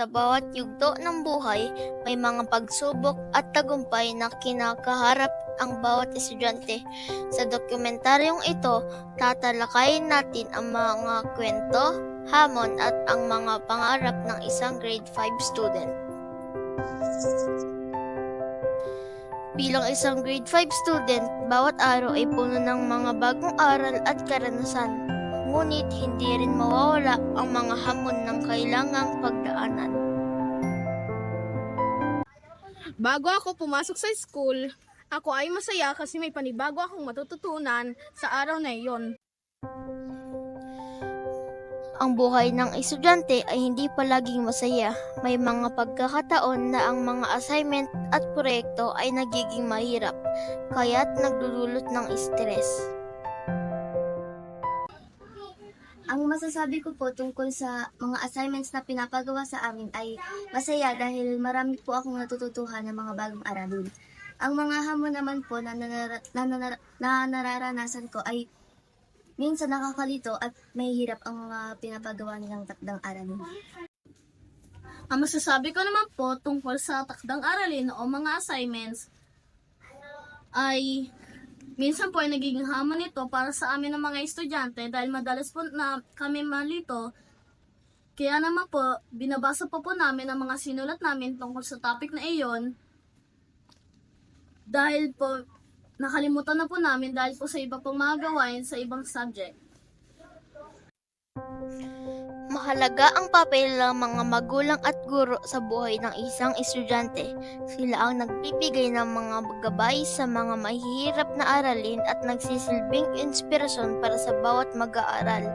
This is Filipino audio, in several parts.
Sa bawat yugto ng buhay, may mga pagsubok at tagumpay na kinakaharap ang bawat estudyante. Sa dokumentaryong ito, tatalakayin natin ang mga kwento, hamon at ang mga pangarap ng isang grade 5 student. Bilang isang grade 5 student, bawat araw ay puno ng mga bagong aral at karanasan. Ngunit hindi rin mawawala ang mga hamon ng kailangang pagdaanan. Bago ako pumasok sa school, ako ay masaya kasi may panibago akong matututunan sa araw na iyon. Ang buhay ng estudyante ay hindi palaging masaya. May mga pagkakataon na ang mga assignment at proyekto ay nagiging mahirap, kaya't nagdudulot ng stress. Ang masasabi ko po tungkol sa mga assignments na pinapagawa sa amin ay masaya dahil marami po akong natututuhan ng mga bagong aralin. Ang mga hamon naman po na nararanasan ko ay minsan nakakalito at may hirap ang mga pinapagawa nilang takdang aralin. Ang masasabi ko naman po tungkol sa takdang aralin o mga assignments ay minsan po ay nagiging hamon ito para sa amin ng mga estudyante dahil madalas po na kami malito. Kaya naman po, binabasa po namin ang mga sinulat namin tungkol sa topic na iyon dahil po nakalimutan na po namin dahil po sa iba pong mga gawain sa ibang subject. Mahalaga ang papel ng mga magulang at guro sa buhay ng isang estudyante. Sila ang nagbibigay ng mga gabay sa mga mahihirap na aralin at nagsisilbing inspirasyon para sa bawat mag-aaral.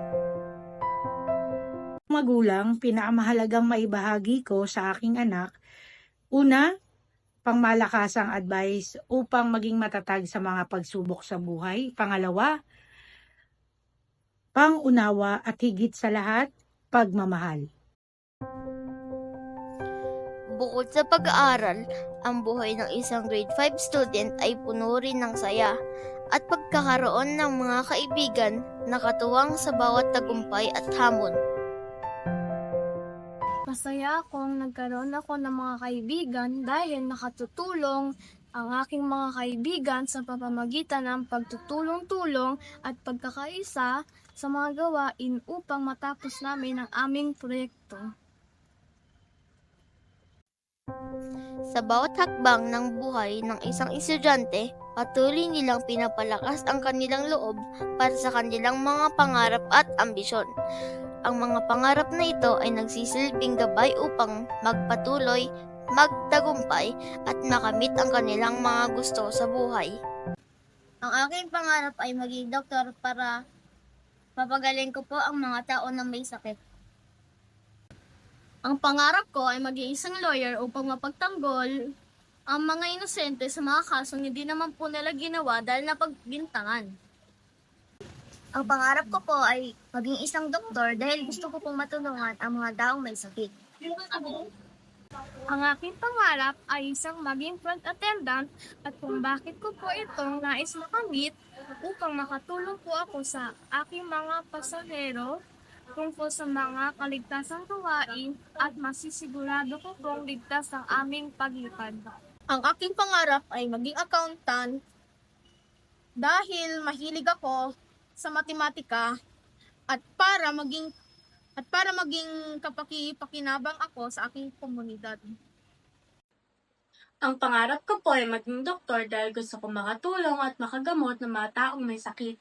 Magulang, pinakamahalagang maibahagi ko sa aking anak, una, pangmalakasang advice upang maging matatag sa mga pagsubok sa buhay. Pangalawa, pangunawa at higit sa lahat, pagmamahal. Bukod sa pag-aaral, ang buhay ng isang grade 5 student ay puno rin ng saya at pagkakaroon ng mga kaibigan na katuwang sa bawat tagumpay at hamon. Masaya akong nagkaroon ako ng mga kaibigan dahil nakatutulong ang aking mga kaibigan sa pamamagitan ng pagtutulong-tulong at pagkakaisa sa mga gawain upang matapos namin ang aming proyekto. Sa bawat hakbang ng buhay ng isang estudyante, patuloy nilang pinapalakas ang kanilang loob para sa kanilang mga pangarap at ambisyon. Ang mga pangarap na ito ay nagsisilbing gabay upang magpatuloy, magtagumpay at makamit ang kanilang mga gusto sa buhay. Ang aking pangarap ay maging doktor para mapagaling ko po ang mga tao na may sakit. Ang pangarap ko ay maging isang lawyer upang mapagtanggol ang mga inosente sa mga kasong hindi naman po nila ginawa dahil napagbintangan. Ang pangarap ko po ay maging isang doktor dahil gusto ko pong matulungan ang mga taong may sakit. Ang aking pangarap ay isang maging flight attendant at kung bakit ko po itong nais makamit upang makatulong po ako sa aking mga pasahero tungkol sa mga kaligtasang gawain at masisigurado ko pong ligtas ang aming paglipad. Ang aking pangarap ay maging accountant dahil mahilig ako sa matematika at para maging kapaki-pakinabang ako sa aking komunidad. Ang pangarap ko po ay maging doktor dahil gusto ko makatulong at makagamot ng mga taong may sakit.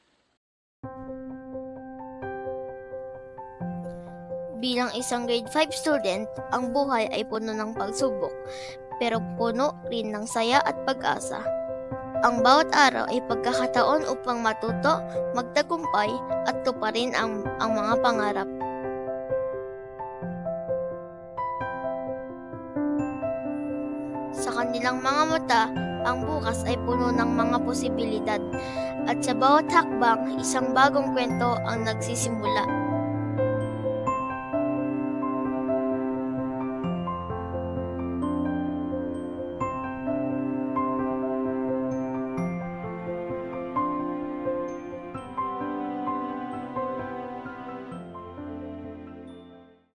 Bilang isang grade 5 student, ang buhay ay puno ng pagsubok, pero puno rin ng saya at pag-asa. Ang bawat araw ay pagkakataon upang matuto, magtagumpay at tuparin ang mga pangarap. Sa kanilang mga mata, ang bukas ay puno ng mga posibilidad at sa bawat hakbang, isang bagong kwento ang nagsisimula.